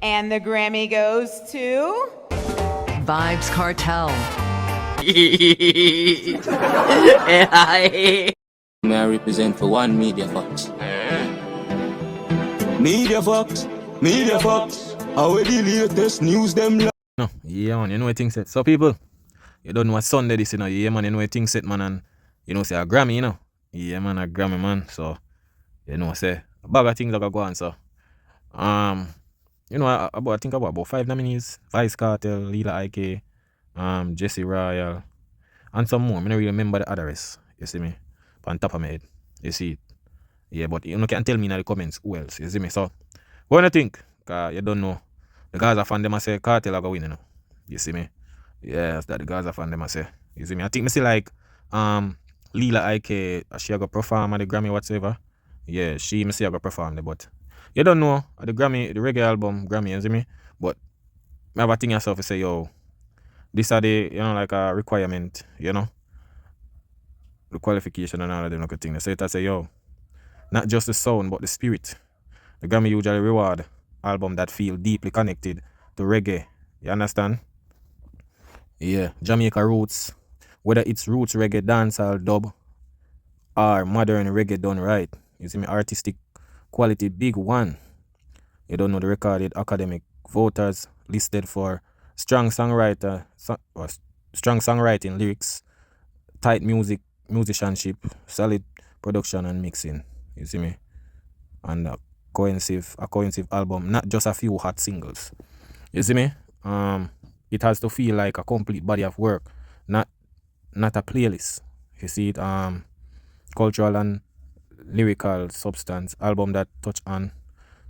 And the Grammy goes to... Vybz Kartel. May I represent for one Media Fox? Media Fox, Media Fox. How the latest news them? No, yeah man, you know what things set. So people, you don't know what Sunday this, you know. Yeah man, you know what things set, man, and you know say a Grammy, you know. Yeah man, a Grammy, man. So you know say a bag of things that go on. So you know I think about 5 nominees: Vybz Kartel, Lila, IK, Jesse Royal, and some more. I don't really remember the others. You see me? On top of my head, you see it. Yeah, but you know can tell me in the comments who else. You see me? So what do you think? Cause you don't know. The guys are fan them I say Kartel are going win, you know. You see me? Yes, that the guys are fan them I say. You see me? I think me see like Lila IK, she go perform at the Grammy whatsoever. Yeah, she me see I go perform there, but you don't know at the Grammy, the reggae album Grammy, you see me? But I have a thing yourself to say, yo, this are the, you know, like a requirement, you know, the qualification and all of them like a thing. So I say, yo, not just the sound but the spirit. The Grammy usually reward album that feel deeply connected to reggae. You understand? Yeah, Jamaica roots, whether it's roots reggae, dancehall, dub, or modern reggae done right. You see me? Artistic quality, big one. You don't know the recorded academic voters listed for strong songwriting lyrics, tight musicianship, solid production and mixing. You see me? And a cohesive album, not just a few hot singles. You see me? It has to feel like a complete body of work, not a playlist. You see it? Cultural and lyrical substance, album that touch on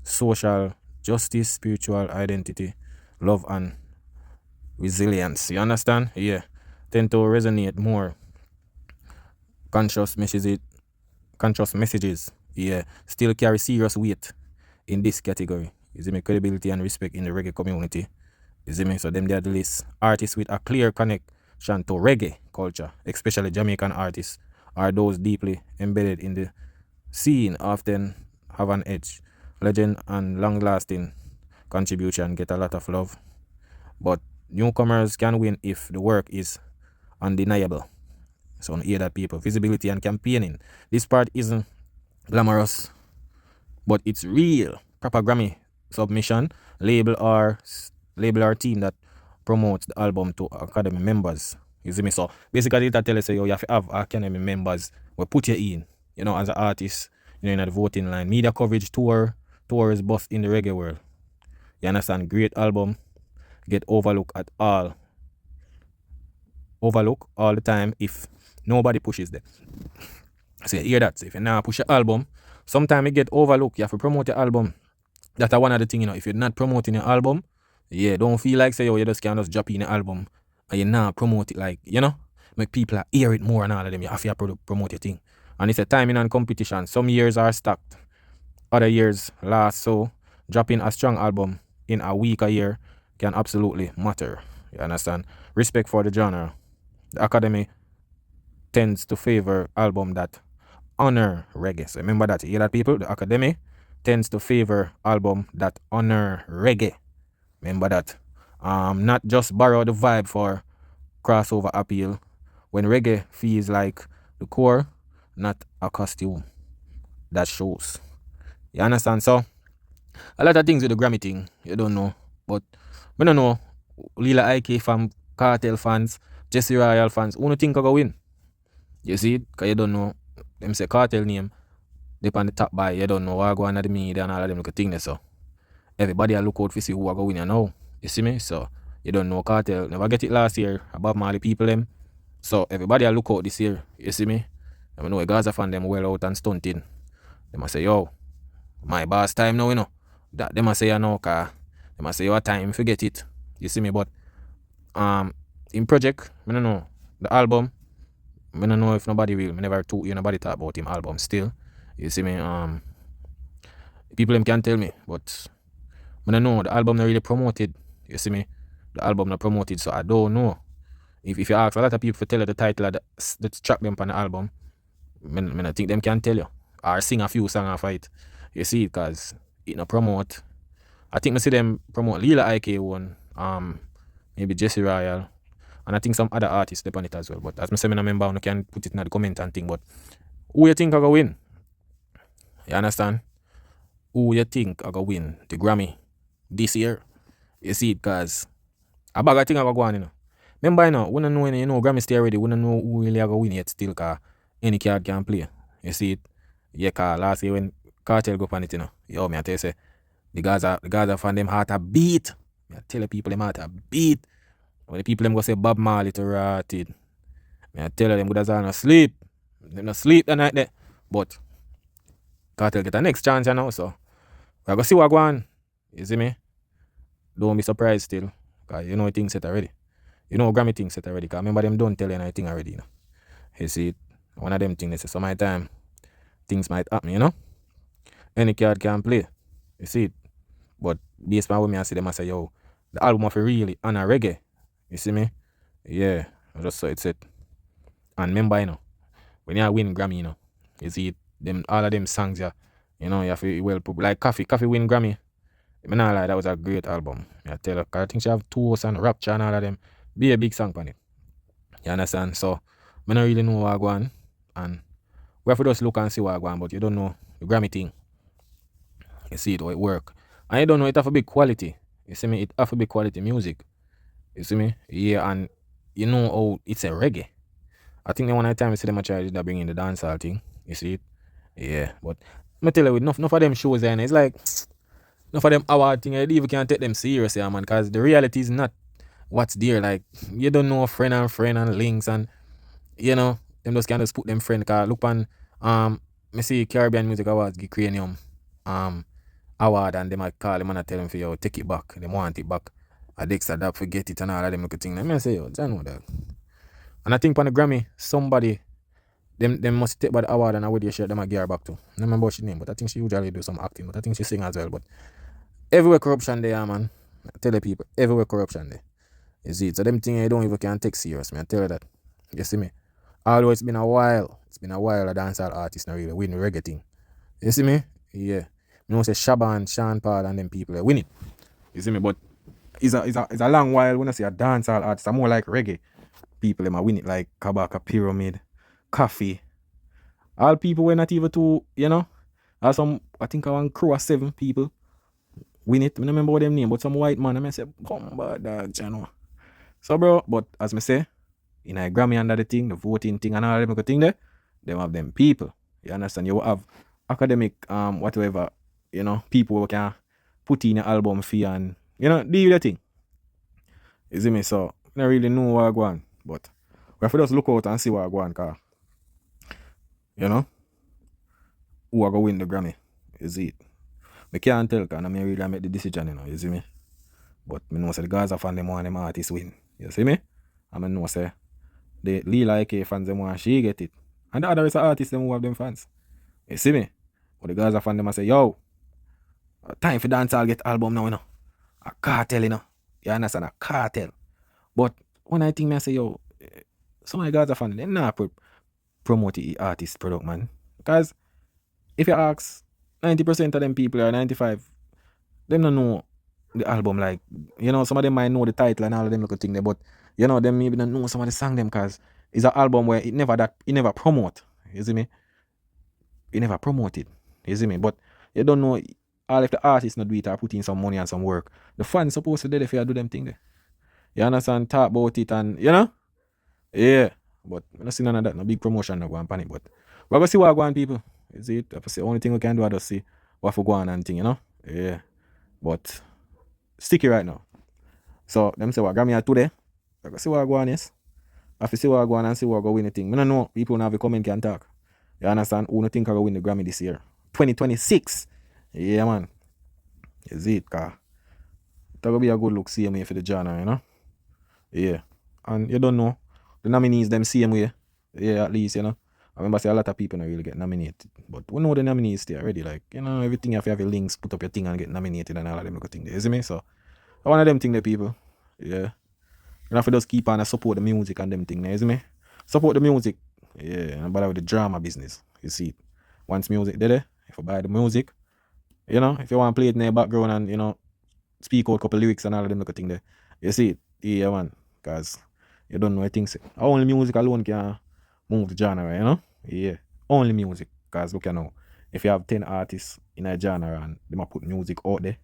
social justice, spiritual identity, love and resilience. You understand? Yeah. Tend to resonate more. Conscious messages. Yeah. Still carry serious weight in this category. You see me? Credibility and respect in the reggae community. You see me? So them they are the list. Artists with a clear connection to reggae culture, especially Jamaican artists, are those deeply embedded in the scene, often have an edge. Legend and long-lasting contribution get a lot of love, but newcomers can win if the work is undeniable. So hear that, people. Visibility and campaigning. This part isn't glamorous, but it's real. Proper Grammy submission, label our team that promotes the album to Academy members. You see me? So basically that tell us say, yo, you have to have Academy members will put you in, you know, as an artist, you know, in the voting line. Media coverage, tours bust in the reggae world. You understand? Great album get overlooked all the time if nobody pushes them. So you hear that? So if you now push your album, sometimes it get overlooked. You have to promote your album. That's one of the things, you know. If you're not promoting your album, yeah, don't feel like say, yo, you just can't just drop in your album and you now promote it, like, you know, make people hear it more and all of them. You have to promote your thing. And it's a timing and competition. Some years are stacked, other years last. So dropping a strong album in a week, a year can absolutely matter. You understand? Respect for the genre. The Academy tends to favor album that honor reggae. So remember that. You hear that, people? The Academy tends to favor album that honor reggae. Remember that. Not just borrow the vibe for crossover appeal. When reggae feels like the core, not a costume that shows. You understand? So a lot of things with the Grammy thing, you don't know. But we don't know. Lila IK fan, Kartel fans, Jesse Royal fans, who do you think I go win? You see it? Because you don't know. Them say Kartel name, they on the top by, you don't know what go on at the media and all of them look thing there. So everybody look out to see who are going to win now. You see me? So you don't know Kartel. Never get it last year about Mali people them. So everybody look out this year. You see me? I know a Gaza fan them well out and stunting. They must say, yo, my boss time now, you know. That they must say, you know, cause they must say your time, forget it. You see me? But in project, I don't know. The album, I don't know if nobody will. I never talk, nobody talk about him album still. You see me? People them can tell me, but I don't know. The album not really promoted. You see me? The album not promoted, so I don't know. If you ask a lot of people to tell you the title of the track them on the album, I think them can tell you. Or sing a few songs off it. You see, because it not promote. I think I see them promote Lila IK one, maybe Jesse Royal, and I think some other artists step on it as well. But as I say, I remember, you can put it in the comment and thing. But who you think I go win? You understand? Who you think I go win the Grammy this year? You see it, cause a bag of thing I go on, you know. Remember, you know, we don't know any, you know, Grammy stay already. We don't know who really I go win yet still, cause any card can play. You see it? Yeah, cause last year when Kartel go on it, you know, yo, me I tell you, say, the guys fan them heart a beat. I tell the people them heart a beat. When the people them go say Bob Marley to rotted, I tell them good as I no sleep. Them no sleep the night there. But Kartel get a next chance, you know, so we go see what go on. You see me? Don't be surprised still. Cause you know things set already. You know Grammy things set already. Cause remember them don't tell you anything already, you know. You see it? One of them things they say, so my time things might happen, you know. Any card can play. You see it? But based on what me I see them I say, yo, the album of really honor reggae. You see me? Yeah. I just saw it said. And remember, you know, when you win Grammy, you know, you see it, them all of them songs, yeah, you know, you have to well put like Coffee win Grammy. I not lie, that was a great album. I tell you, I think she have Toast and Rapture and all of them. Be a big song on it. You understand? So I don't really know what I go on. And we have to just look and see what I go on, but you don't know the Grammy thing. You see it how it work. And you don't know it have a big quality. You see me? It have a big quality music. You see me? Yeah, and you know how it's a reggae. I think the one time I see them try to bring in the dancehall thing. You see it? Yeah. But I tell you, enough of them shows there, it's like enough of them award thing, you even can't take them serious, yeah, man, because the reality is not what's there. Like, you don't know friend and links and you know, them just can't just put them friend, cause look on me see Caribbean Music Awards give Cranium award and they might call him and I tell him for yo, take it back. They want it back. I Dexter that forget it and all of them look at things. I say, yo, I know that. And I think on the Grammy, somebody them must take by the award and I would share them a gear back to. I don't remember what she name, but I think she usually do some acting, but I think she sing as well. But everywhere corruption there, man. I tell the people, everywhere corruption there. You see it. So them things you don't even can take serious, man. I tell you that. You see me? Although it's been a while a dancehall artist not really win the reggae thing. You see me? Yeah. You know say Shaban, Sean Paul and them people they win it. You see me? But it's a long while when I see a dancehall artist, I'm more like reggae. People them a win it like Kabaka Pyramid, Coffee. All people were not even too, you know. Or some I think I want crew of 7 people win it. I don't remember what them name, but some white man I say, come bad dog, you know. So bro, but as me say, in a Grammy under the thing, the voting thing and all them thing there, them have them people. You understand? You have academic whatever, you know, people who can put in an album fee and you know, do the thing. You see me? So I don't really know what I go on. But we have to just look out and see what I go on, cause you know who I go win the Grammy. You see it? I can't tell cause I really make the decision, you know, you see me? But I know say the Gaza fan them want them artists win. You see me? And I know say the Lila AK fans them want she get it. And the other is artists them who have them fans. You see me? But the Gaza fan them say, yo, time for dancehall get album now, you know. A cartel, you know. You understand? A cartel. But when I think I say, yo, some of the Gaza fans, they not promote the artist product, man. Because if you ask 90% of them people or 95%, they don't know the album. Like, you know, some of them might know the title and all of them little thing there, but you know, them maybe don't know some of the song them because it's an album where it never promote. You see me? It never promote it. You see me? But you don't know all if the artists not do it or put in some money and some work. The fans supposed to do if you do them thing there. You understand? Talk about it and you know? Yeah. But I don't see none of that, no big promotion no go on panic. But we're gonna see what go on, people. You see it? The only thing we can do is just see what for go on and thing, you know? Yeah. But sticky right now. So them say what Grammy are today. I go see what go on, yes. I have to see what go on and see what go win the thing. I don't know. People now have a comment can talk. You understand? Who don't think I go win the Grammy this year? 2026. Yeah, man. You see it, car. That will be a good look same way for the genre, you know? Yeah. And you don't know. The nominees them same way. Yeah, at least, you know. I remember say a lot of people don't really get nominated. But we know the nominees there already. Like, you know, everything you have your links, put up your thing and get nominated and all of them good thing there. You see me? So one of them thing there, people. Yeah. You have to just keep on and support the music and them thing there, you see me? Support the music. Yeah, and bother with the drama business. You see it. Once music there, if you buy the music, you know, if you want to play it in the background and, you know, speak out a couple lyrics and all of them look a thing there. You see it? Yeah, man. Because you don't know things. Only music alone can move the genre, you know? Yeah. Only music. Because look, you know, if you have 10 artists in a genre and they might put music out there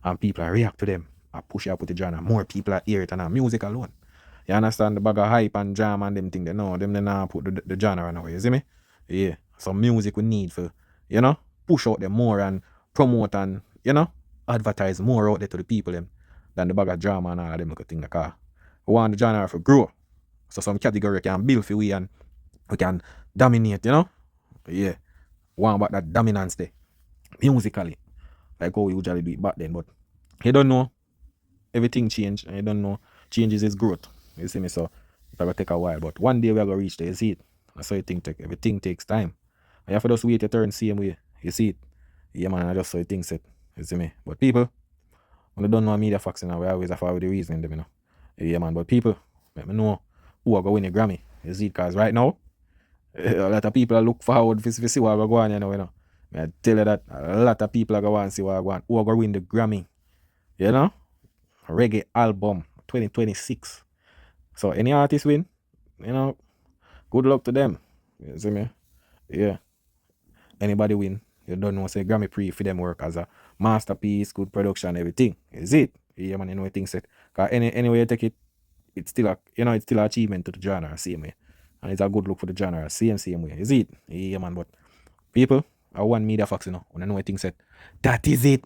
and people are react to them and push out the genre, more people are hear it and music alone. You understand the bag of hype and jam and them thing they know, them they not put the genre away, you see me? Yeah. So music we need for, you know, push out them more and promote and, you know, advertise more out there to the people them than the bag of drama and all of them look a thing like we want the genre to grow. So some category can build for we and we can dominate, you know? Yeah. Want about that dominance there. Musically. Like how we usually do it back then. But you don't know. Everything change and you don't know. Changes is growth. You see me? So it's gonna take a while. But one day we're gonna reach there, you see it. That's how you think everything takes time. And you have to just wait your turn same way. You see it. Yeah man, I just saw things set. You see me? But people, when they don't know media facts, you know, we always have to have the reasoning them, you know. Yeah man, but people, let me know who are going to win the Grammy. You see it, cause right now, a lot of people are look forward to see what we're going, you know. I tell you that a lot of people are going to see what we're going. Who are going to win the Grammy? You know? Reggae album 2026. So any artist win, you know, good luck to them. You see me? Yeah. Anybody win, you don't know, say Grammy pre for them work as a masterpiece, good production, everything. Is it? Yeah man, you know things set. Cause anyway you take it, it's still a, you know, it's still an achievement to the genre, same way. And it's a good look for the genre, same way. Is it? Yeah man, but people, I want media facts, you know, when I know things set. That is it.